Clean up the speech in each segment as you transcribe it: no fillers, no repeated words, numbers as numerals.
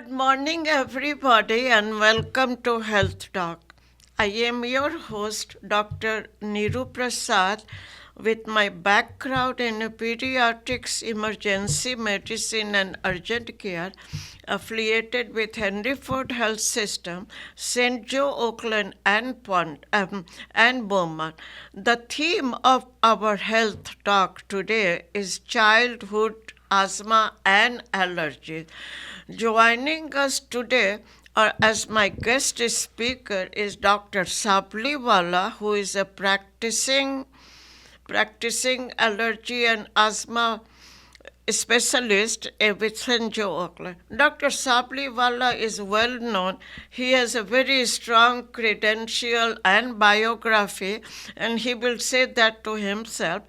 Good morning, everybody, and welcome to Health Talk. I am your host, Dr. Niru Prasad, with my background in pediatrics, emergency medicine, and urgent care, affiliated with Henry Ford Health System, St. Joe, Oakland, and Beaumont. The theme of our health talk today is childhood asthma and allergies. Joining us today as my guest speaker is Dr. Sabliwala, who is a practicing allergy and asthma specialist with St. Joe, Auckland. Dr. Sabliwala is well known. He has a very strong credential and biography, and he will say that to himself.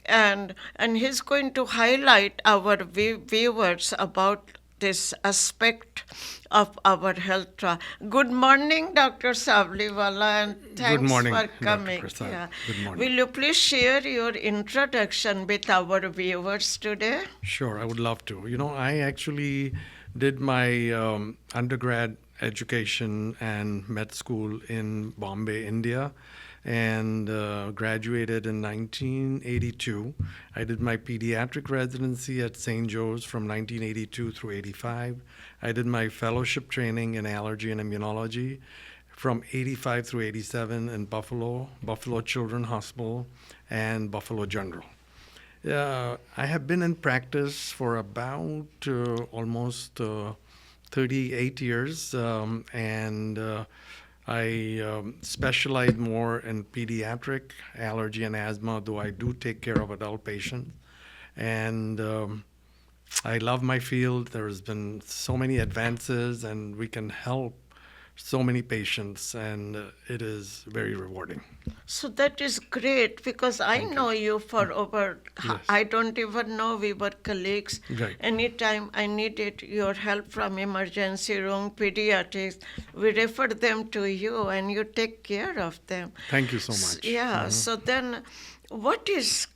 And he's going to highlight our viewers about this aspect of our health trial. Good morning, Dr. Sabliwala, and Good thanks morning, for Dr. coming. Prasad. Yeah. Good morning. Will you please share your introduction with our viewers today? Sure, I would love to. I actually did my undergrad education and med school in Bombay, India, and graduated in 1982. I did my pediatric residency at St. Joe's from 1982 through 85. I did my fellowship training in allergy and immunology from 85 through 87 in Buffalo Children's Hospital, and Buffalo General. I have been in practice for about almost 38 years, and I specialize more in pediatric allergy and asthma, though I do take care of adult patients. And I love my field. There's been so many advances, and we can help so many patients, and it is very rewarding. So that is great because I Thank you. know you for over, Yes. I don't even know we were colleagues. Right. Anytime I needed your help from emergency room, pediatrics, we refer them to you and you take care of them. Thank you so much. Yeah, so then what is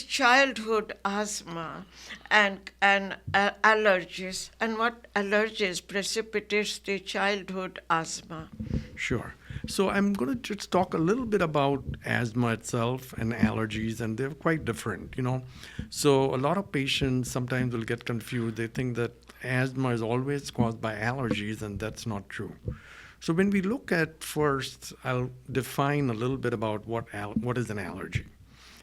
childhood asthma and allergies, and what allergies precipitates the childhood asthma? Sure. So I'm going to just talk a little bit about asthma itself and allergies, and they're quite different. So a lot of patients sometimes will get confused. They think that asthma is always caused by allergies, and that's not true. So when we look at first, I'll define a little bit about what is an allergy.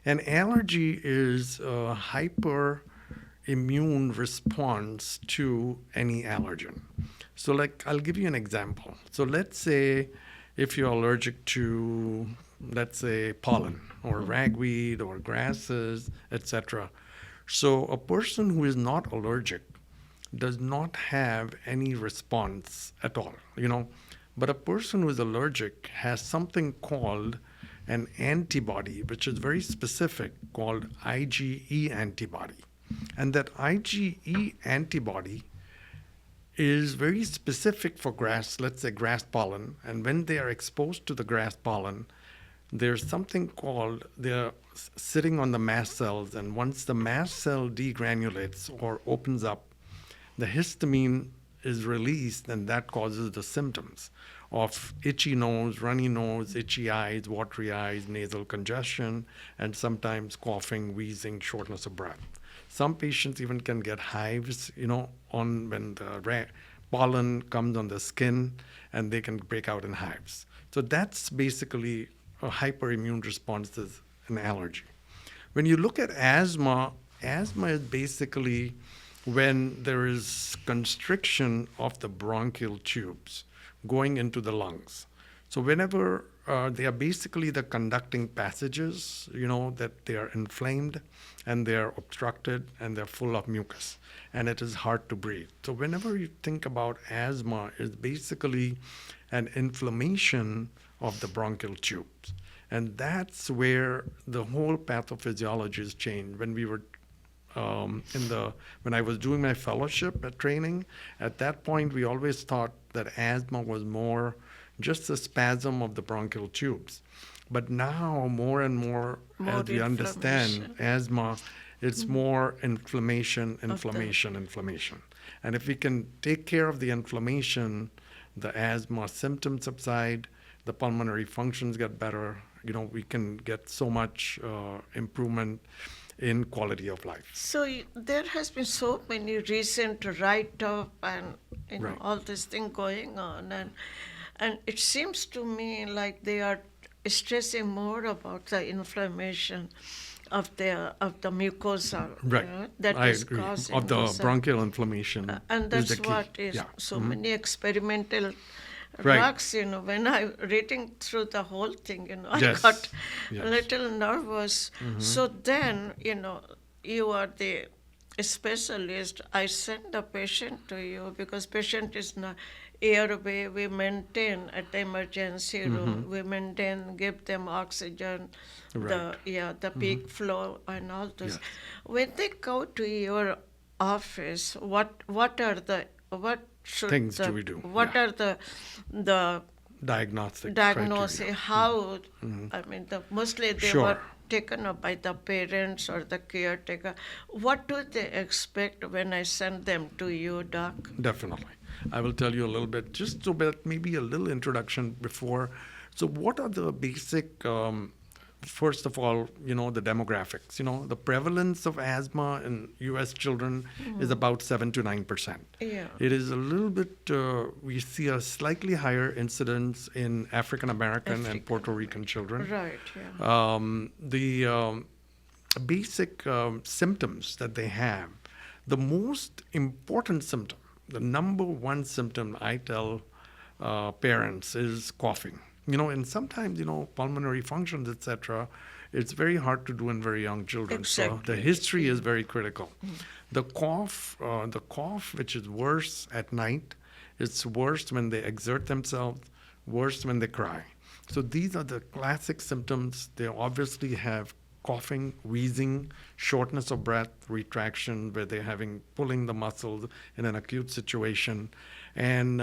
An allergy is a hyperimmune response to any allergen. So, like, I'll give you an example. So, let's say if you're allergic to, let's say, pollen or ragweed or grasses, etc. So, a person who is not allergic does not have any response at all. But a person who is allergic has something called an antibody, which is very specific, called IgE antibody. And that IgE antibody is very specific for grass, let's say grass pollen. And when they are exposed to the grass pollen, there's something called, they're sitting on the mast cells. And once the mast cell degranulates or opens up, the histamine is released, and that causes the symptoms of itchy nose, runny nose, itchy eyes, watery eyes, nasal congestion, and sometimes coughing, wheezing, shortness of breath. Some patients even can get hives, on when the pollen comes on the skin, and they can break out in hives. So that's basically a hyperimmune response to an allergy. When you look at asthma is basically when there is constriction of the bronchial tubes going into the lungs. So whenever they are basically the conducting passages, that they are inflamed and they are obstructed and they're full of mucus, and it is hard to breathe. So whenever you think about asthma, it's basically an inflammation of the bronchial tubes. And that's where the whole pathophysiology is changed. When we were when I was doing my fellowship at training, at that point we always thought that asthma was more just a spasm of the bronchial tubes. But now more and more as we understand asthma, it's more inflammation. And if we can take care of the inflammation, the asthma symptoms subside, the pulmonary functions get better, we can get so much improvement in quality of life. So there has been so many recent write-up and Right. all this thing going on, and it seems to me like they are stressing more about the inflammation of the mucosa, Right. that I is agree. causing Of the this, bronchial inflammation and is the that's key. what is Yeah. so many experimental Right. drugs. When I reading through the whole thing, I Yes. got Yes. a little nervous. So then, you are the specialist. I send the patient to you because patient is not airway. We maintain at the emergency room. We maintain, give them oxygen, Right. the peak flow and all this. Yes. When they go to your office, what are the what should Things the, do we do? What Yeah. are the Diagnostic diagnosis? criteria. How I mean, mostly they Sure. were taken up by the parents or the caretaker. What do they expect when I send them to you, doc? Definitely. I will tell you a little bit, just so that maybe a little introduction before. So, what are the basic, first of all, the demographics? The prevalence of asthma in US children is about 7 to 9%. Yeah. It is a little bit, we see a slightly higher incidence in African American and Puerto Rican children. Right. Yeah. The basic symptoms that they have, the most important symptom, the number one symptom I tell parents is coughing. And sometimes, pulmonary functions, etc., it's very hard to do in very young children. So Exactly. the history is very critical. The cough, which is worse at night, it's worse when they exert themselves, worse when they cry. So these are the classic symptoms. They obviously have coughing, wheezing, shortness of breath, retraction, where they're pulling the muscles in an acute situation. And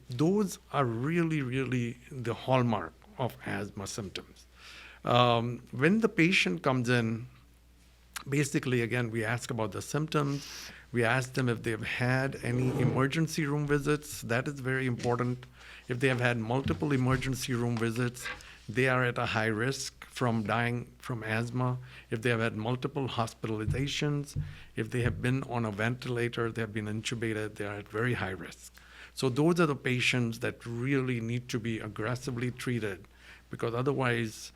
those are really, really the hallmark of asthma symptoms. When the patient comes in, basically, again, we ask about the symptoms. We ask them if they've had any emergency room visits. That is very important. If they have had multiple emergency room visits, they are at a high risk from dying from asthma. If they have had multiple hospitalizations, if they have been on a ventilator, they have been intubated, they are at very high risk. So those are the patients that really need to be aggressively treated, because otherwise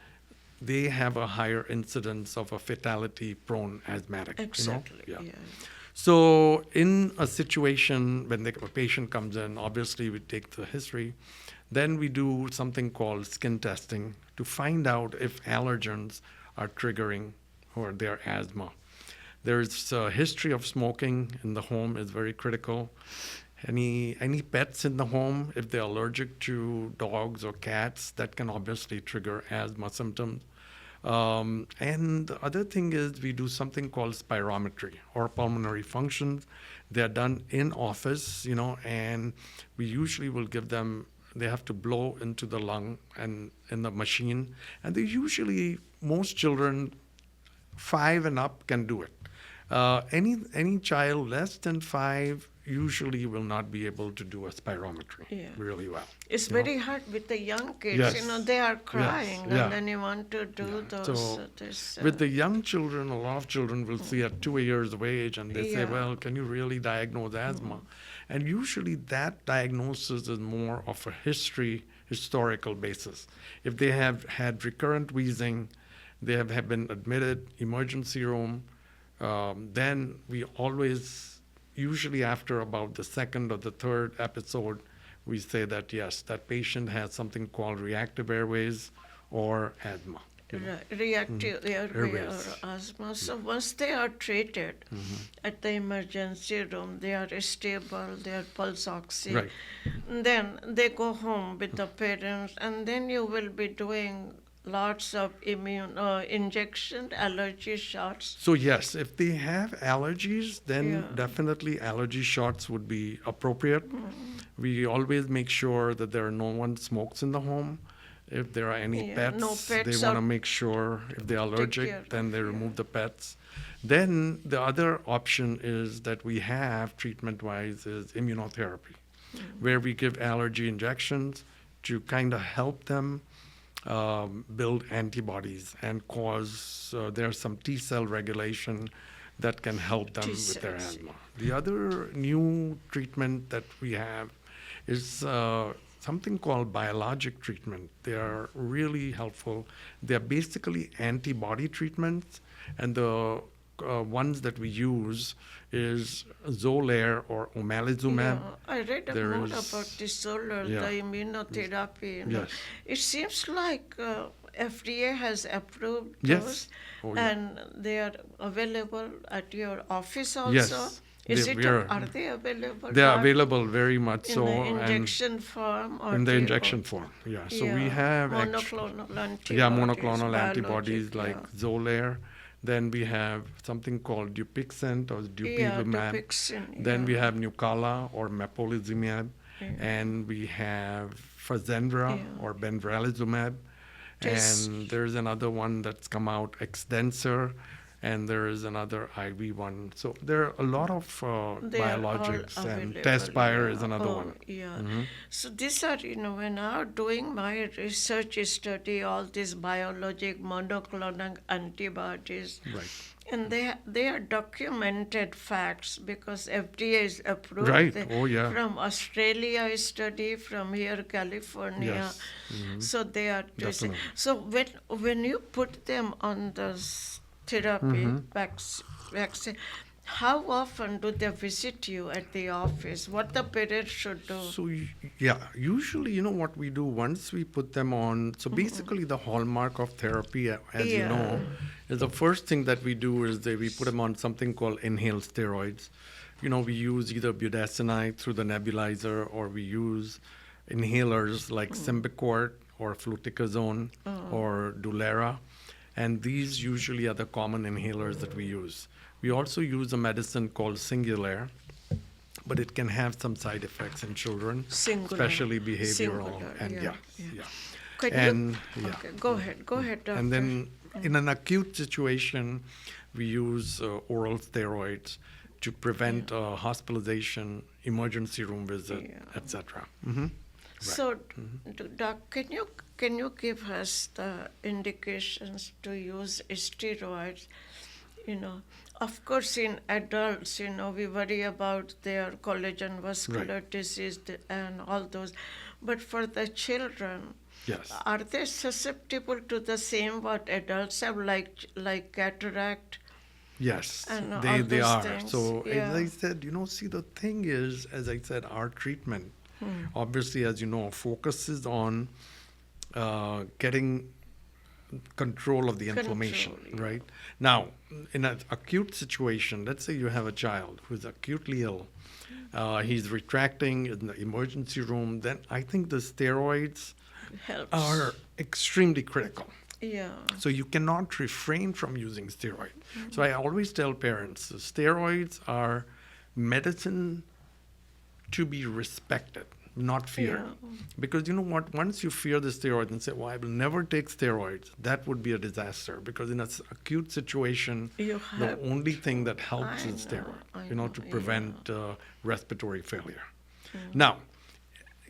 they have a higher incidence of a fatality-prone asthmatic. Exactly. Yeah. Yeah. So in a situation when a patient comes in, obviously we take the history. Then we do something called skin testing to find out if allergens are triggering or their asthma. There's a history of smoking in the home is very critical. Any pets in the home, if they're allergic to dogs or cats, that can obviously trigger asthma symptoms. And the other thing is we do something called spirometry or pulmonary functions. They're done in office, and we usually will give them, they have to blow into the lung and in the machine. And they usually, most children 5 and up can do it. Any child less than 5 usually will not be able to do a spirometry really well. It's very hard with the young kids. Yes. They are crying, Yeah. and then you want to do those. So with the young children, a lot of children will see at 2 years of age, and they say, well, can you really diagnose asthma? And usually that diagnosis is more of a historical basis. If they have had recurrent wheezing, they have been admitted emergency room, then we always, usually after about the second or the third episode, we say that yes, that patient has something called reactive airways or asthma. Reactive airway Airways. or asthma. So once they are treated at the emergency room, they are stable, they are pulse oxy. Right. Then they go home with the parents, and then you will be doing lots of immune injection, allergy shots. So yes, if they have allergies, then Yeah. definitely allergy shots would be appropriate. We always make sure that no one smokes in the home. If there are any Yeah, no pets, they pets want to or make sure if they're care allergic, then of, they yeah. remove the pets. Then the other option is that we have treatment-wise is immunotherapy, where we give allergy injections to kind of help them build antibodies and cause there's some T cell regulation that can help them T with their cells. asthma. The other new treatment that we have is something called biologic treatment. They are really helpful. They're basically antibody treatments, and the ones that we use is Xolair or omalizumab. Yeah, I read There more is, about the solar, yeah, the immunotherapy. yes, It seems like FDA has approved yes, those, oh yeah, and they are available at your office also. yes. Is They, it? we are, Are they available? they are Doc, available very much in so, the and injection form or in the the injection form. Yeah. So we yeah have monoclonal antibodies? yeah, monoclonal Biologic, antibodies like yeah. Xolair. Then we have something called Dupixent or Yeah, Dupilumab. Dupixent. Then we Yeah. have Nucala or Mepolizumab. Yeah. And we have Fasenra Yeah. or Benralizumab. This- And there's another one that's come out, Extensor. And there is another IV one. So there are a lot of They are all biologics, and available, Tespire yeah. is another Oh, one. yeah. Mhm. So these are, when I was doing my research study, all these biologic monoclonal antibodies, Right. and they are documented facts because FDA is approved. Right. They- Oh, yeah. From Australia, I study from here, California. Yes. Mhm. So they are. Definitely. So when you put them on the therapy vaccine, how often do they visit you at the office? What the parents should do? So, yeah, usually, what we do once we put them on, so basically the hallmark of therapy, as you Yeah. know, is the first thing that we do is that we put them on something called inhaled steroids. We use either budesonide through the nebulizer, or we use inhalers like Symbicort or fluticasone or Dulera. And these usually are the common inhalers that we use. We also use a medicine called Singulair, but it can have some side effects in children, Singular. especially behavioral. Singular, And yeah, yeah. yeah. Could And you? yeah. Okay, go ahead, doctor. And then in an acute situation, we use oral steroids to prevent hospitalization, emergency room visit, Yeah. etc. Mm-hmm. So, doc, can you give us the indications to use steroids? Of course, in adults, we worry about their collagen vascular disease and all those, but for the children, Yes. are they susceptible to the same what adults have, like cataract? Yes, And all they those are. things, So yeah. as I said, see, the thing is, as I said, our treatment, obviously, as you know, focuses on getting control of the inflammation, Control, yeah. right? Now, in an acute situation, let's say you have a child who's acutely ill, he's retracting in the emergency room, then I think the steroids Helps. are extremely critical. Yeah. So you cannot refrain from using steroid. So I always tell parents, steroids are medicine to be respected, not feared. Yeah. Because you know what? Once you fear the steroids and say, well, I will never take steroids, that would be a disaster. Because in an acute situation, You the have only thing that helps I is know, steroid, I to know, prevent respiratory failure. Now,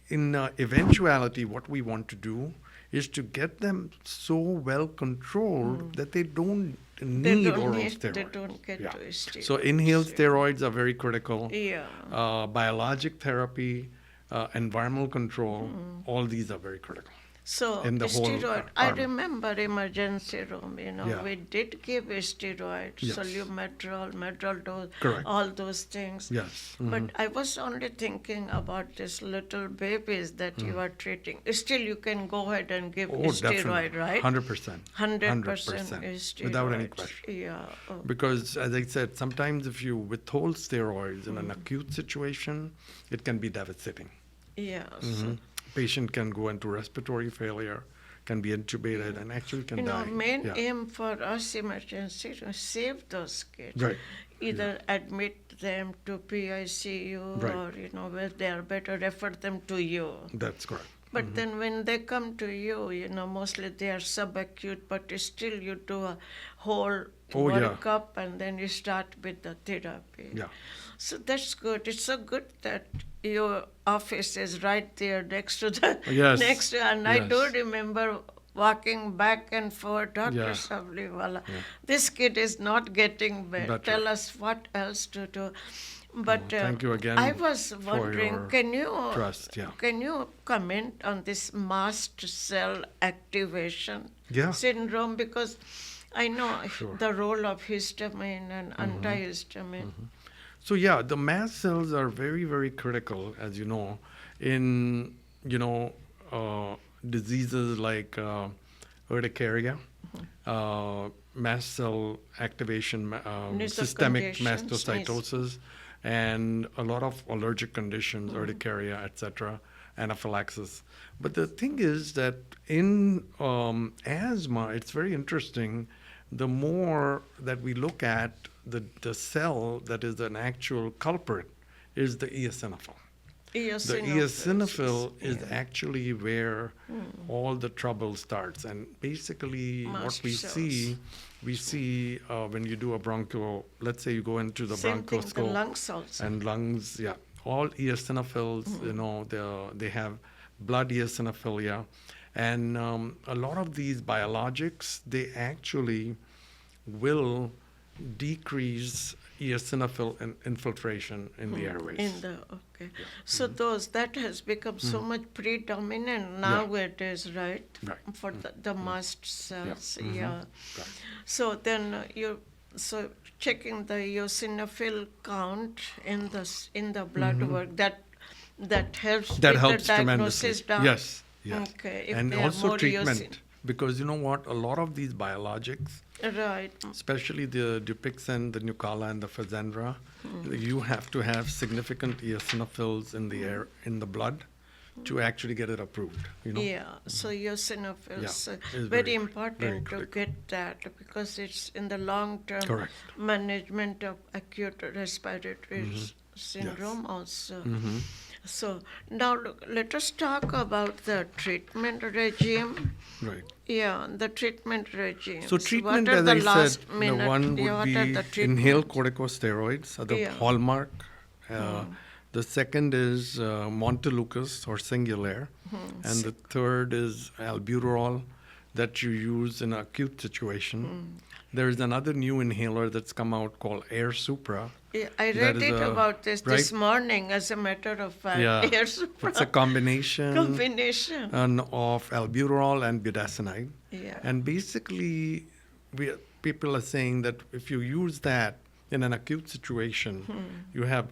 in eventuality, what we want to do is to get them so well controlled that they don't need oral steroids. They don't get Yeah. to steroids. So inhaled steroids are very critical. Yeah. Biologic therapy, environmental control, all these are very critical. So in the whole steroid, I arm. remember emergency room, Yeah. we did give a steroid, Yes. Solumedrol, Medrol dose, Correct. all those things. Yes. But I was only thinking about these little babies that you are treating. Still, you can go ahead and give Oh, steroid, definitely. right? 100%. 100% is steroid. Without any question. Yeah. Oh. Because, as I said, sometimes if you withhold steroids in an acute situation, it can be devastating. Yeah. Patient can go into respiratory failure, can be intubated, and actually can die. Main Yeah. aim for us emergency to save those kids. Right. Either admit them to PICU Right. or, where they are better, refer them to you. That's correct. But then when they come to you, mostly they are subacute, but still you do a whole Oh, yeah. workup and then you start with the therapy. Yeah. So that's good. It's so good that your office is right there next to the Yes. next to, and I do Yes. remember walking back and forth, Dr. Yeah. Sabliwala, Yeah. this kid is not getting better. Better. Tell us what else to do. But Thank you again I was for wondering, your can you trust. Yeah. can you comment on this mast cell activation Yeah. syndrome? Because I know Sure. the role of histamine and antihistamine. So yeah, the mast cells are very, very critical, as you know, in diseases like urticaria, mast cell activation, Nasal systemic congestions, mastocytosis, and a lot of allergic conditions, urticaria, etc., anaphylaxis. But the thing is that in asthma, it's very interesting. The more that we look at the cell that is an actual culprit is the eosinophil. The eosinophil is actually where all the trouble starts. And basically, what Mast we cells. see when you do a broncho, let's say you go into the Same thing, the bronchoscope lungs also. and lungs, yeah, all eosinophils, they have blood eosinophilia. And a lot of these biologics, they actually will decrease eosinophil infiltration in the airways. Okay. So that has become so much predominant nowadays, right? Right. For the mast cells, yeah. Right. So then so checking the eosinophil count in the blood work, that helps That with helps the diagnosis tremendously. down. Yes, yes. Okay. If And they have also more treatment, because you know what, a lot of these biologics, right. especially the Dupixent, the Nucala, and the Fasenra, you have to have significant eosinophils in the air, in the blood, to actually get it approved. Yeah, so eosinophils, Yeah, very is very important to critical. get that because it's in the long-term Correct. management of acute respiratory syndrome also. So now let us talk about the treatment regime. Right. Yeah, the treatment regime. So treatment, what are as the I last said, minute, the one would what be are the inhaled treatments? corticosteroids, are the Yeah. hallmark. The second is Montelukast or Singulair, and the third is albuterol that you use in acute situation. There is another new inhaler that's come out called Air Supra. Yeah, I That read is it a- about this right? morning, as a matter of fact. Yeah, Yes, it's a combination combination. of albuterol and budesonide. Yeah. And basically, people are saying that if you use that in an acute situation, you have,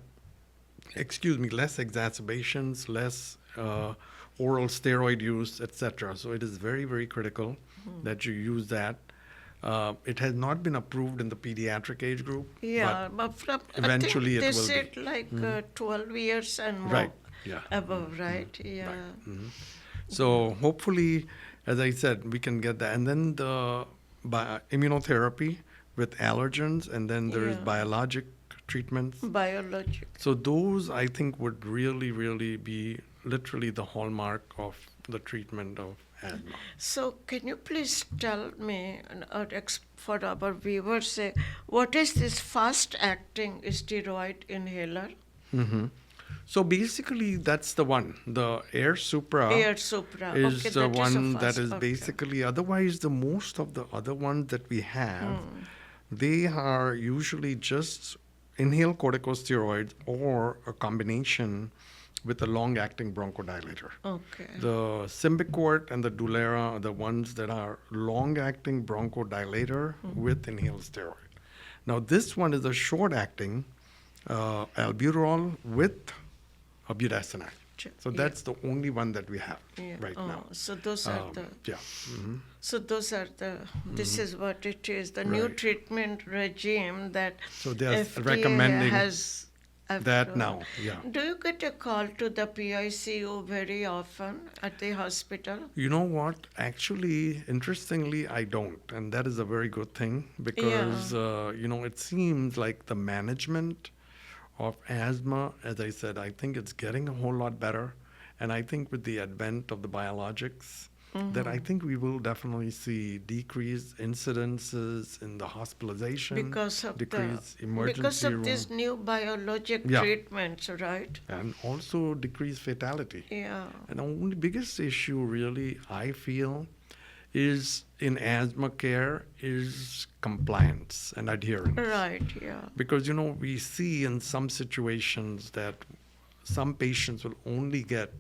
less exacerbations, less oral steroid use, etc. So it is very, very critical that you use that. It has not been approved in the pediatric age group. Yeah, but from eventually I think it they will said be. like 12 years and more Right, yeah. above, right? Yeah. So hopefully, as I said, we can get that. And then the immunotherapy with allergens, and then there's Yeah. biologic treatments. Biologic. So those, I think, would really, really be literally the hallmark of the treatment of asthma. So can you please tell me, for our viewers, say, what is this fast-acting steroid inhaler? So basically, that's the one. The Air Supra Air Supra. is Okay, the that is a one that fast- is okay. basically, otherwise, the most of the other ones that we have, they are usually just inhaled corticosteroids or a combination with a long-acting bronchodilator. Okay. The Symbicort and the Dulera are the ones that are long-acting bronchodilator with inhaled steroid. Now, this one is a short-acting albuterol with a budesonide. So Yeah. that's the only one that we have Yeah. right Oh, now. so those are the. Yeah. So those are the. This is what it is. The new Right. treatment regime that So they are FDA recommending has. that now, yeah. Do you get a call to the PICU very often at the hospital? You know what? Actually, interestingly, I don't. And that is a very good thing because, it seems like the management of asthma, as I said, I think it's getting a whole lot better. And I think with the advent of the biologics, that I think we will definitely see decreased incidences in the hospitalization, Because of decreased because emergency of room, these new biologic Yeah. treatments, right? and also decreased fatality. Yeah. And the only biggest issue really I feel is in asthma care is compliance and adherence. Right, yeah. Because we see in some situations that some patients will only get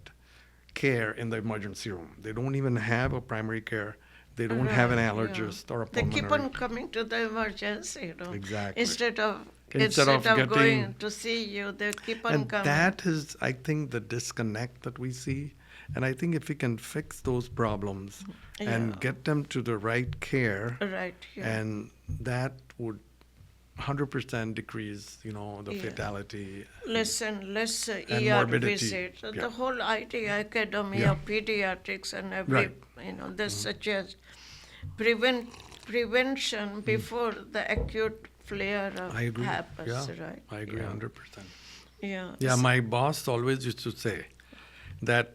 care in the emergency room. They don't even have a primary care. They don't have an Right, yeah. allergist or a They pulmonary. keep on coming to the emergency, Exactly. Instead of Instead of going getting- to see you, they keep on And coming. that is, I think, the disconnect that we see. And I think if we can fix those problems and Yeah. get them to the right care, Right, yeah. and that would 100% decrease, the Yeah. fatality. less and ER morbidity. visits. Yeah. The whole idea, academy Yeah. of pediatrics and every, Right. they suggest prevention before the acute flare up I agree. happens, Yeah, right? I agree yeah. 100%. Yeah. Yeah, my boss always used to say that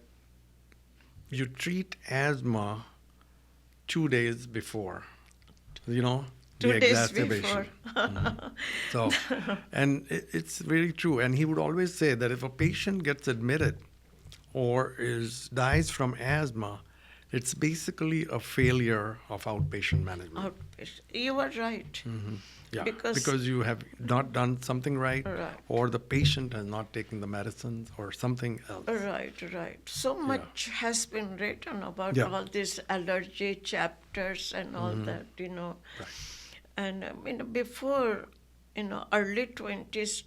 you treat asthma 2 days before, the 2 days exacerbation. before. So, and it's really true. And he would always say that if a patient gets admitted or dies from asthma, it's basically a failure of outpatient management. Outpatient. You are right. Yeah, because- you have not done something right, Right. or the patient has not taken the medicines, or something else. Right. So much has been written about Yeah. all these allergy chapters and all that, Right. And before, early 20s,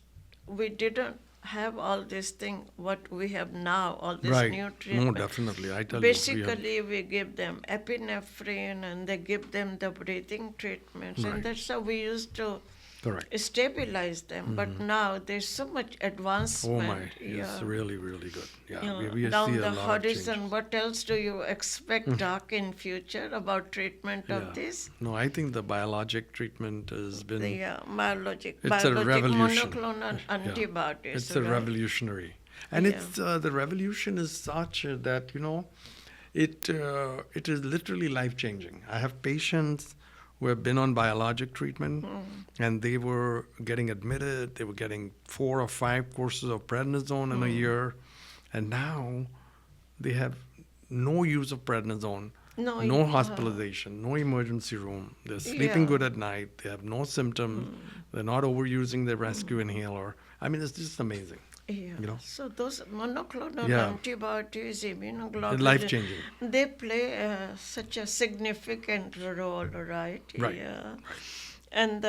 we didn't have all this thing what we have now, all this Right. new No, treatment. definitely. I tell Basically, we give them epinephrine and they give them the breathing treatments, Right. and that's how we used to correct. stabilize them. But now there's so much Oh advancement. my, it's really, really good. Yeah, we Down see a the lot of horizon, change. what else do you expect, Doc, in future about treatment Yeah. of this? No, I think the biologic treatment has been. The biologic It's a revolution. monoclonal Yeah. antibodies. It's a right? revolutionary, and Yeah. it's the revolution is such that it is literally life changing. I have patients who have been on biologic treatment, and they were getting admitted. They were getting 4 or 5 courses of prednisone in a year, and now they have no use of prednisone. No hospitalization, no emergency room. They're sleeping Yeah. good at night. They have no symptoms. They're not overusing their rescue inhaler. I mean, it's just amazing. Yeah. So those monoclonal Yeah. antibodies, immunoglobulin, Life-changing. they play such a significant role, right? Right. Yeah. And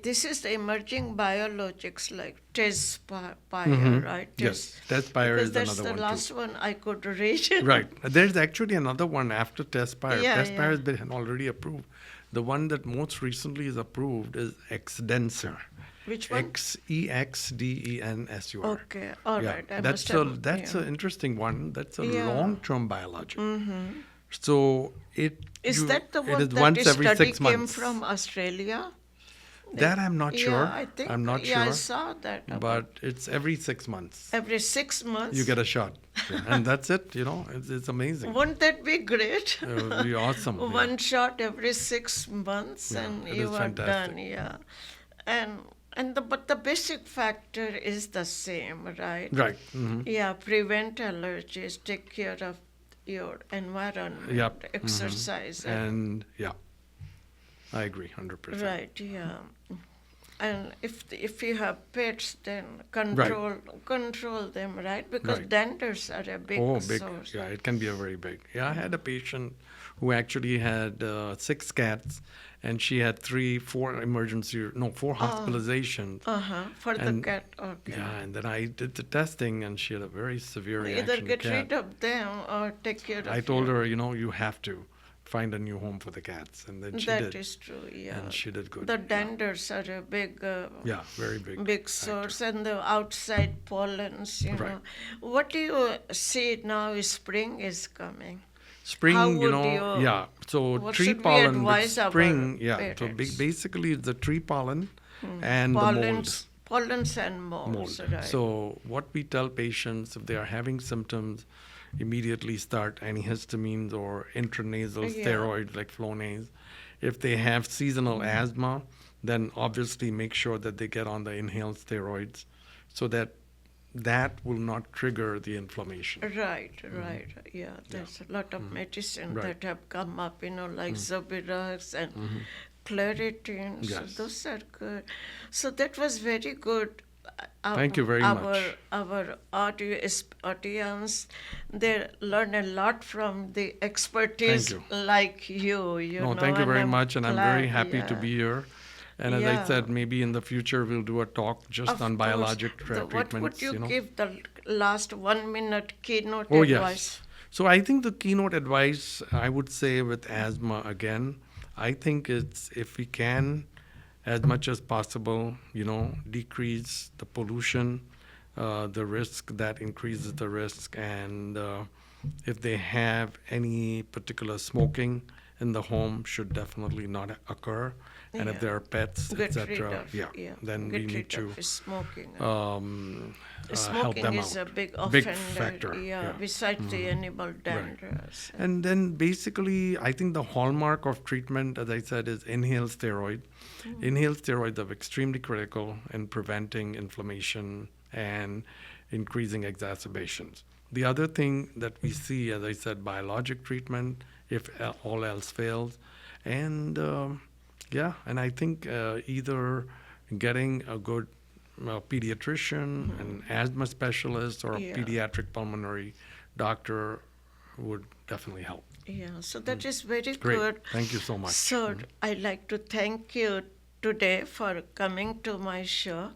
this is the emerging biologics like Tezspire, right? Yes, Tezspire because is that's another the one too. last one I could read. Right. There's actually another one after Tezspire. Yeah, Tezspire yeah. has been already approved. The one that most recently is approved is Exdensur. Which one? Exdensur. Okay, all right. I That's must have, that's an interesting one. That's a Yeah. long-term biologic. So Is that the it one is that once this every study 6 came months. from Australia? That I'm not sure. Yeah, I think. I'm not yeah, I sure. saw that. But it's every 6 months. Every 6 months. You get a shot. Yeah. And that's it. It's amazing. Wouldn't that be great? It would be awesome. yeah. One shot every 6 months, Yeah, and it you is are fantastic. done. Yeah, but the basic factor is the same, right? Right. Mhm. Yeah, prevent allergies, take care of your environment, Yep. exercise, And yeah, I agree 100%. right? Yeah, and if you have pets, then control them, right? Because Right. dentures are a big Big. source. Yeah, it can be a very big. Yeah, I had a patient who actually had 6 cats, and she had 4 hospitalizations. For the And- cat. Okay. Yeah, and then I did the testing, and she had a very severe reaction. Either to get cat. rid of them or take care of I told your- her, you have to find a new home for the cats, and then she That did. is true, yeah. And she did good. The yeah. danders are a big, Yeah, very big. big source, and the outside pollens, Right. What do you see now? Spring is coming. Spring, How would you- yeah. So what tree should we pollen with advise our spring, yeah. So parents? basically it's the tree pollen and the mold. Pollens and molds, mold. right? So what we tell patients, if they are having symptoms, immediately start antihistamines or intranasal Yeah. steroids like Flonase. If they have seasonal asthma, then obviously make sure that they get on the inhaled steroids so that that will not trigger the inflammation. Right, right. Yeah, there's a lot of medicine Right. that have come up, like Zobirux and Claritin. So Yes. those are good. So that was very good. Thank you very much. Our audience, they learn a lot from the expertise Thank like you No, know. thank you and very I'm much, and I'm very glad, happy to yeah. be here. And as I Yeah. said, maybe in the future we'll do a talk just Of on course. biologic What would treatments. you give the last 1 minute keynote Oh, advice? yes. So I think the keynote advice, I would say with asthma again, I think it's if we can, as much as possible, decrease the pollution, the risk that increases the risk, and if they have any particular smoking in the home, should definitely not occur. And if Yeah. there are pets, Get rid etc., of, then get we need rid to of smoking. help Smoking them is out. a big Big offender, factor. Yeah. besides the animal dandruffs. And then basically, I think the hallmark of treatment, as I said, is inhaled steroid. Inhaled steroids are extremely critical in preventing inflammation and increasing exacerbations. The other thing that we see, as I said, biologic treatment, if all else fails. And and I think either getting a good pediatrician, an asthma specialist, or a Yeah. pediatric pulmonary doctor would definitely help. Yeah, so that is very Great. good. Thank you so much. So I'd like to thank you today for coming to my show.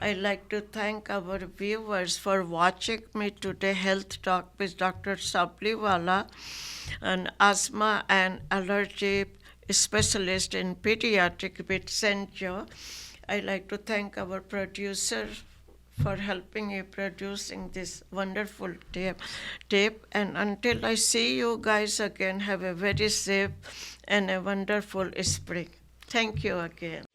I'd like to thank our viewers for watching me today, Health Talk with Dr. Sabliwala, an asthma and allergy specialist in pediatric with St. Joe. I'd like to thank our producer for helping me producing this wonderful tape. And until I see you guys again, have a very safe and a wonderful spring. Thank you again.